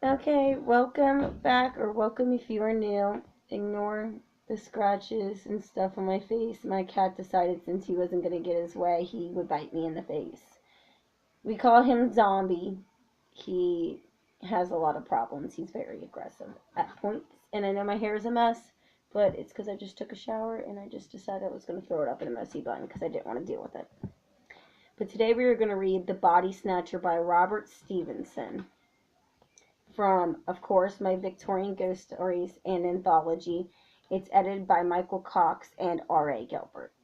Okay, welcome back, or welcome if you are new. Ignore the scratches and stuff on my face. My cat decided since he wasn't going to get his way, he would bite me in the face. We call him Zombie. He has a lot of problems. He's very aggressive at points. And I know my hair is a mess, but it's because I just took a shower and I just decided I was going to throw it up in a messy bun because I didn't want to deal with it. But today we are going to read The Body Snatcher by Robert Stevenson from, of course, my Victorian Ghost Stories and Anthology. It's edited by Michael Cox and R.A. Gilbert.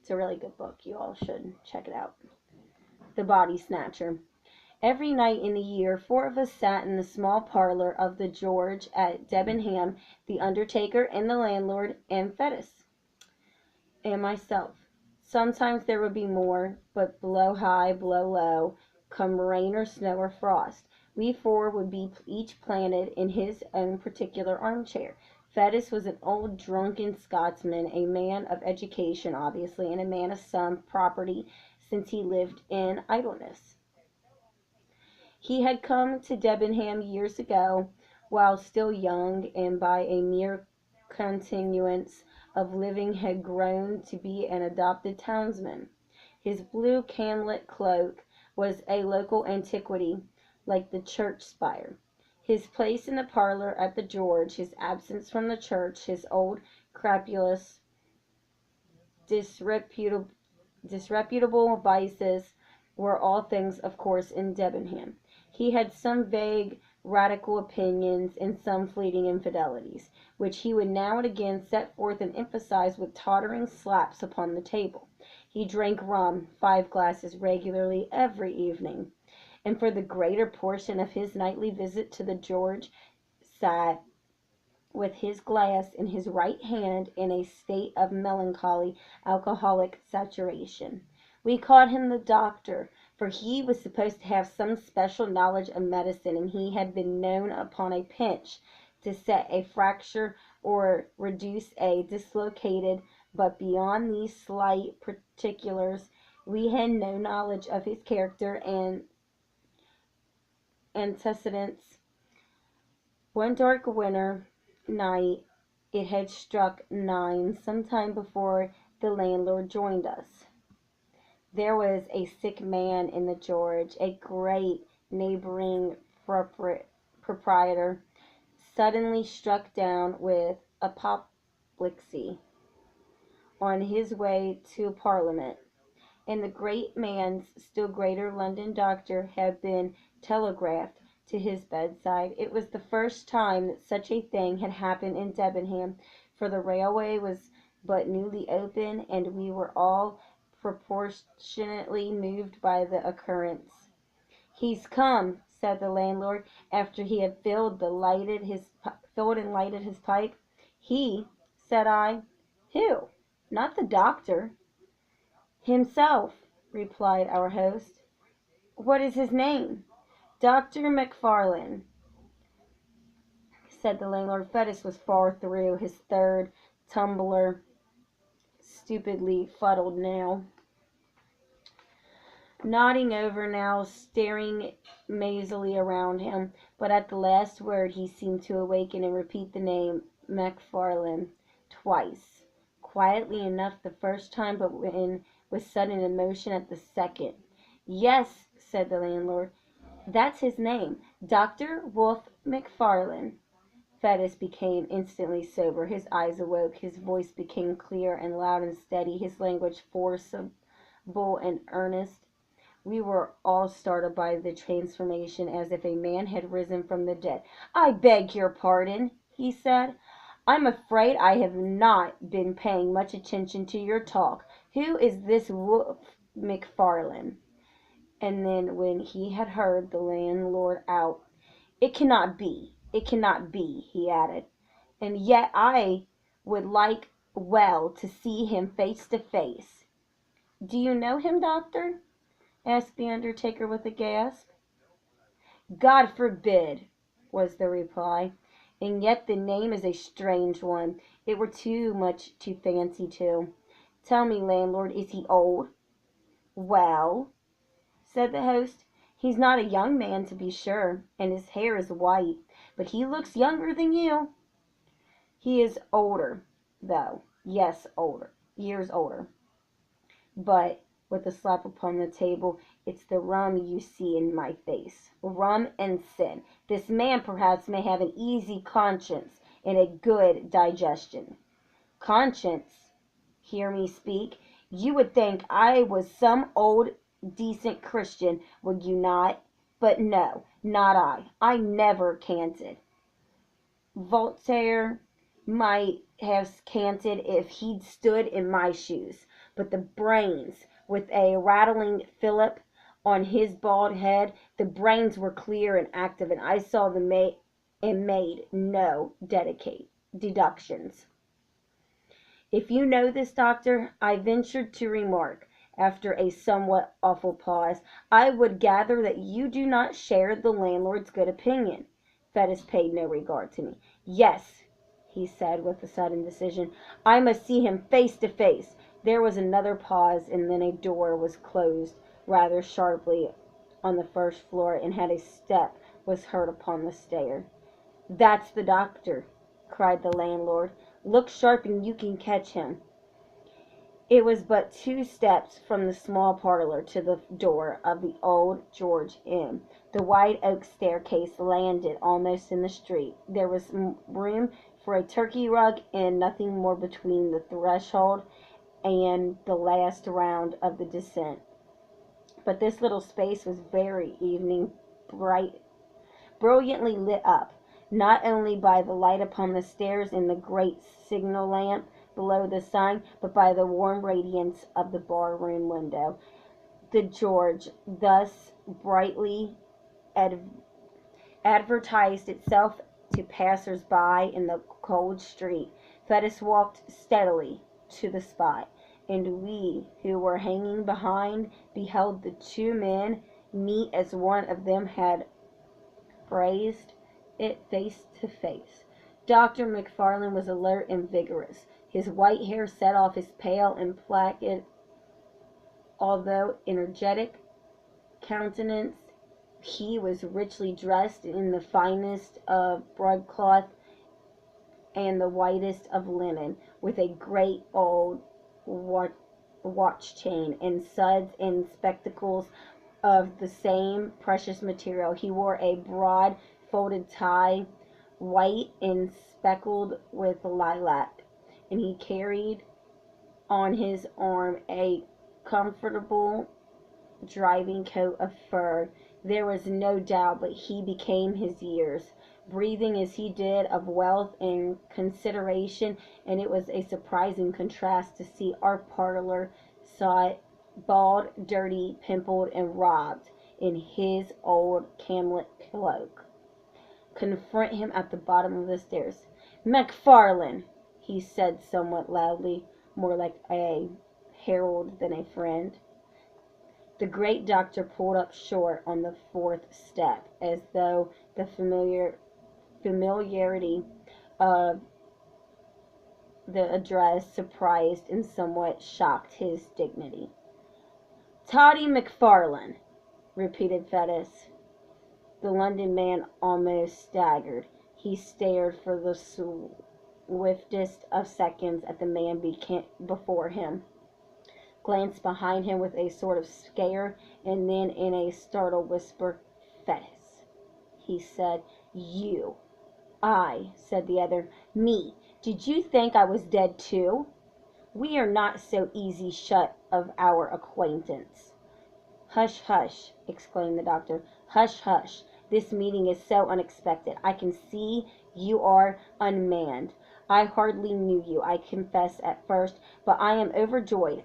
It's a really good book. You all should check it out. The Body Snatcher. Every night in the year, four of us sat in the small parlor of the George at Debenham, the undertaker and the landlord, and Fettis, and myself. Sometimes there would be more, but blow high, blow low, come rain or snow or frost, we four would be each planted in his own particular armchair. Fettis was an old drunken Scotsman, a man of education, obviously, and a man of some property, since he lived in idleness. He had come to Debenham years ago, while still young, and by a mere continuance of living had grown to be an adopted townsman. His blue camlet cloak was a local antiquity, like the church spire. His place in the parlor at the George, his absence from the church, his old, crapulous, disreputable, disreputable vices were all things, of course, in Debenham. He had some vague radical opinions and some fleeting infidelities, which he would now and again set forth and emphasize with tottering slaps upon the table. He drank rum, 5 glasses regularly every evening, and for the greater portion of his nightly visit to the George sat with his glass in his right hand in a state of melancholy alcoholic saturation. We called him the doctor, for he was supposed to have some special knowledge of medicine, and he had been known upon a pinch to set a fracture or reduce a dislocated, but beyond these slight particulars we had no knowledge of his character and antecedents. One dark winter night, it had struck 9 some time before the landlord joined us. There was a sick man in the George. A great neighboring proprietor suddenly struck down with apoplexy on his way to Parliament, and the great man's still greater London doctor had been telegraphed to his bedside. It was the first time that such a thing had happened in Debenham, for the railway was but newly open, and we were all proportionately moved by the occurrence. "He's come," said the landlord, after he had filled and lighted his pipe. "He?" said I. "Who? Not the doctor?" "Himself," replied our host. "What is his name?" "Dr. Macfarlane," said the landlord. Fettis was far through his third tumbler, stupidly fuddled now, nodding over now, staring mazily around him, but at the last word he seemed to awaken and repeat the name Macfarlane twice, quietly enough the first time, but with sudden emotion at the second. "Yes," said the landlord, "that's his name, Dr. Wolfe Macfarlane." Fettis became instantly sober. His eyes awoke. His voice became clear and loud and steady, his language forcible and earnest. We were all startled by the transformation, as if a man had risen from the dead. "I beg your pardon," he said. "I'm afraid I have not been paying much attention to your talk. Who is this Wolfe Macfarlane?" And then, when he had heard the landlord out, "It cannot be, it cannot be," he added. "And yet I would like well to see him face to face." "Do you know him, doctor?" asked the undertaker with a gasp. "God forbid," was the reply. "And yet the name is a strange one. It were too much to fancy to. Tell me, landlord, is he old?" "Well," said the host, He's not a young man, to be sure, and his hair is white, but he looks younger than you. He is older, though. Yes, older. Years older. But, with a slap upon the table, it's the rum you see in my face. Rum and sin. This man perhaps may have an easy conscience and a good digestion. Conscience? Hear me speak. You would think I was some old decent Christian, would you not? But no, not I. I never canted. Voltaire might have canted if he'd stood in my shoes, but the brains, with a rattling fillip on his bald head, the brains were clear and active, and I saw them and made no deductions. If you know this, doctor, I ventured to remark, after a somewhat awful pause, I would gather that you do not share the landlord's good opinion. Fettes paid no regard to me. Yes, he said with a sudden decision, I must see him face to face. There was another pause, and then a door was closed rather sharply on the first floor, and a step was heard upon the stair. That's the doctor, cried the landlord. Look sharp and you can catch him. It was but 2 steps from the small parlor to the door of the Old George Inn. The wide oak staircase landed almost in the street. There was room for a turkey rug and nothing more between the threshold and the last round of the descent. But this little space was very evening, brilliantly lit up, not only by the light upon the stairs and the great signal lamp below the sign, but by the warm radiance of the bar-room window. The George thus brightly advertised itself to passers-by in the cold street. Fettes walked steadily to the spot, and we, who were hanging behind, beheld the 2 men meet as one of them had phrased it, face to face. Dr. McFarlane was alert and vigorous. His white hair set off his pale and placid, although energetic, countenance. He was richly dressed in the finest of broadcloth and the whitest of linen, with a great old watch chain and studs and spectacles of the same precious material. He wore a broad folded tie, white and speckled with lilac, and he carried on his arm a comfortable driving coat of fur. There was no doubt but he became his years, breathing as he did of wealth and consideration, and it was a surprising contrast to see our parlor saw bald, dirty, pimpled, and robbed, in his old camlet cloak, confront him at the bottom of the stairs. "McFarlane," he said somewhat loudly, more like a herald than a friend. The great doctor pulled up short on the 4th step, as though the familiarity of the address surprised and somewhat shocked his dignity. "Toddy McFarlane," repeated Fettes. The London man almost staggered. He stared for the swiftest of seconds at the man before him, glanced behind him with a sort of scare, and then in a startled whisper, "Fettes," he said. "You." "I," said the other. "Me. Did you think I was dead too? We are not so easy shut of our acquaintance." "Hush, hush," exclaimed the doctor. "Hush, hush. This meeting is so unexpected. I can see you are unmanned. I hardly knew you, I confess, at first, but I am overjoyed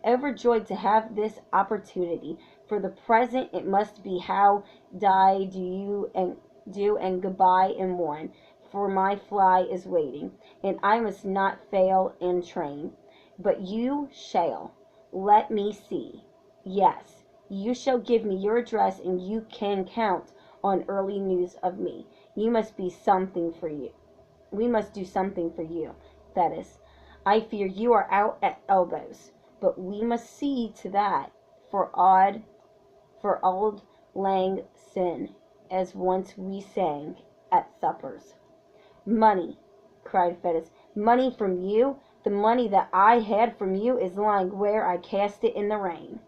to have this opportunity. For the present it must be how die do and goodbye in one, for my fly is waiting, and I must not fail in train. But you shall. Let me see. Yes, you shall give me your address, and you can count on early news of me. We must do something for you, Fettes. I fear you are out at elbows, but we must see to that. For old lang syne, as once we sang at suppers. Money, cried Fettes. Money from you? The money that I had from you is lying where I cast it in the rain.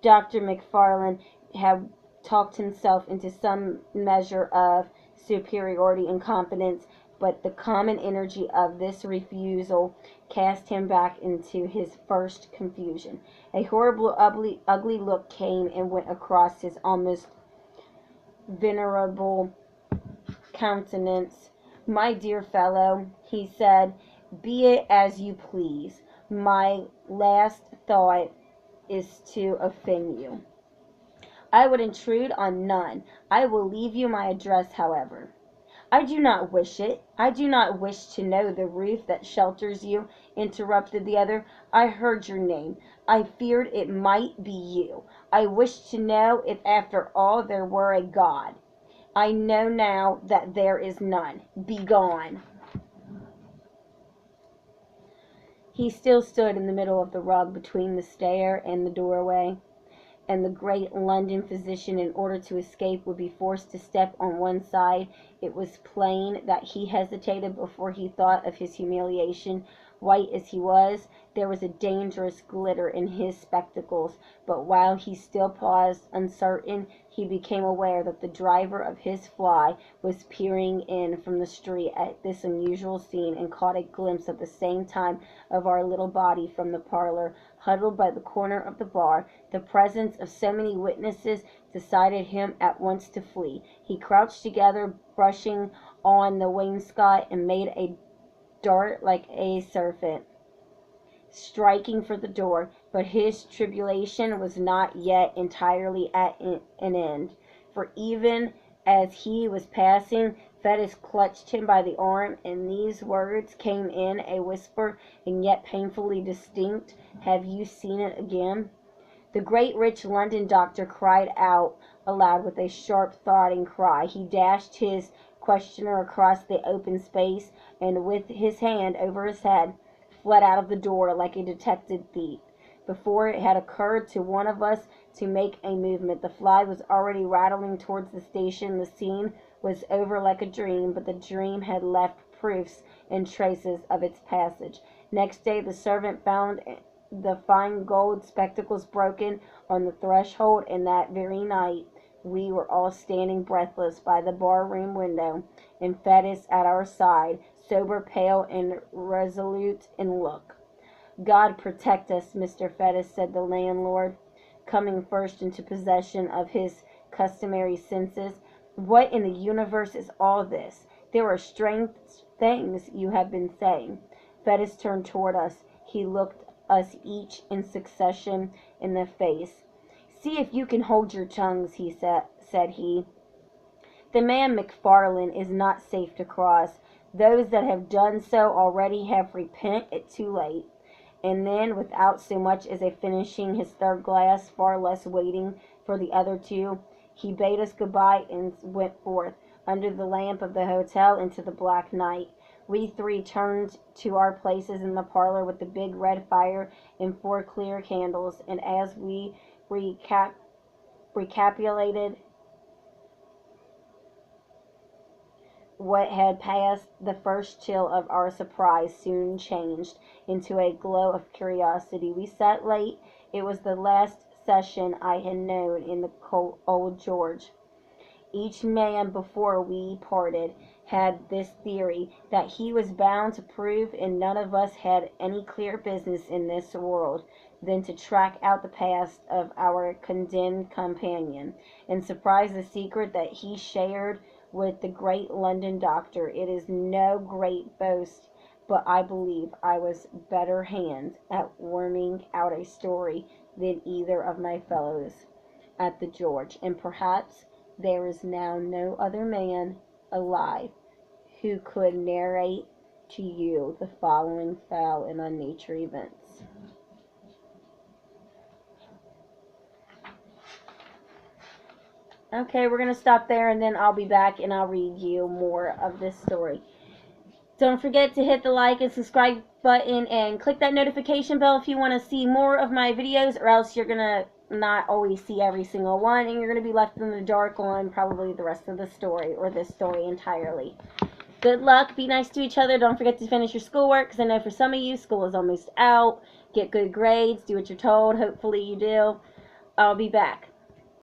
Dr. McFarlane had talked himself into some measure of superiority and confidence, but the common energy of this refusal cast him back into his first confusion. A horrible, ugly look came and went across his almost venerable countenance. My dear fellow, he said, be it as you please. My last thought is to offend you. I would intrude on none. I will leave you my address, however. I do not wish it. I do not wish to know the roof that shelters you, interrupted the other. I heard your name. I feared it might be you. I wished to know if after all there were a God. I know now that there is none. Begone. He still stood in the middle of the rug between the stair and the doorway, and the great London physician, in order to escape, would be forced to step on one side. It was plain that he hesitated before he thought of his humiliation. White as he was, there was a dangerous glitter in his spectacles, but while he still paused, uncertain, he became aware that the driver of his fly was peering in from the street at this unusual scene, and caught a glimpse at the same time of our little body from the parlor, huddled by the corner of the bar. The presence of so many witnesses decided him at once to flee. He crouched together, brushing on the wainscot, and made a dart like a serpent, striking for the door. But his tribulation was not yet entirely at an end, for even as he was passing, Fettes clutched him by the arm, and these words came in a whisper, and yet painfully distinct, "Have you seen it again?" The great rich London doctor cried out aloud with a sharp throbbing cry. He dashed his questioner across the open space, and with his hand over his head, fled out of the door like a detected thief. Before it had occurred to one of us to make a movement, the fly was already rattling towards the station. The scene was over like a dream, but the dream had left proofs and traces of its passage. Next day the servant found the fine gold spectacles broken on the threshold, and that very night we were all standing breathless by the bar-room window, and Fettes at our side, sober, pale, and resolute in look. "God protect us, Mr. Fettes," said the landlord, coming first into possession of his customary senses. "What in the universe is all this? There are strange things you have been saying." Fettes turned toward us. He looked us each in succession in the face. "See if you can hold your tongues," said he. "The man McFarlane is not safe to cross. Those that have done so already have repent it too late." And then, without so much as finishing his third glass, far less waiting for the other two, he bade us good-bye and went forth, under the lamp of the hotel, into the black night. We three turned to our places in the parlor with the big red fire and 4 clear candles, and as we recapitulated what had passed, the first chill of our surprise soon changed into a glow of curiosity. We sat late. It was the last session I had known in the Old George. Each man, before we parted, had this theory that he was bound to prove, and none of us had any clearer business in this world than to track out the past of our condemned companion, and surprise the secret that he shared with the great London doctor. It is no great boast, but I believe I was better hand at worming out a story than either of my fellows at the George, and perhaps there is now no other man alive who could narrate to you the following foul and unnatural events. Okay, we're going to stop there, and then I'll be back and I'll read you more of this story. Don't forget to hit the like and subscribe button and click that notification bell if you want to see more of my videos, or else you're going to not always see every single one, and you're going to be left in the dark on probably the rest of the story, or this story entirely. Good luck. Be nice to each other. Don't forget to finish your schoolwork, because I know for some of you, school is almost out. Get good grades. Do what you're told. Hopefully you do. I'll be back.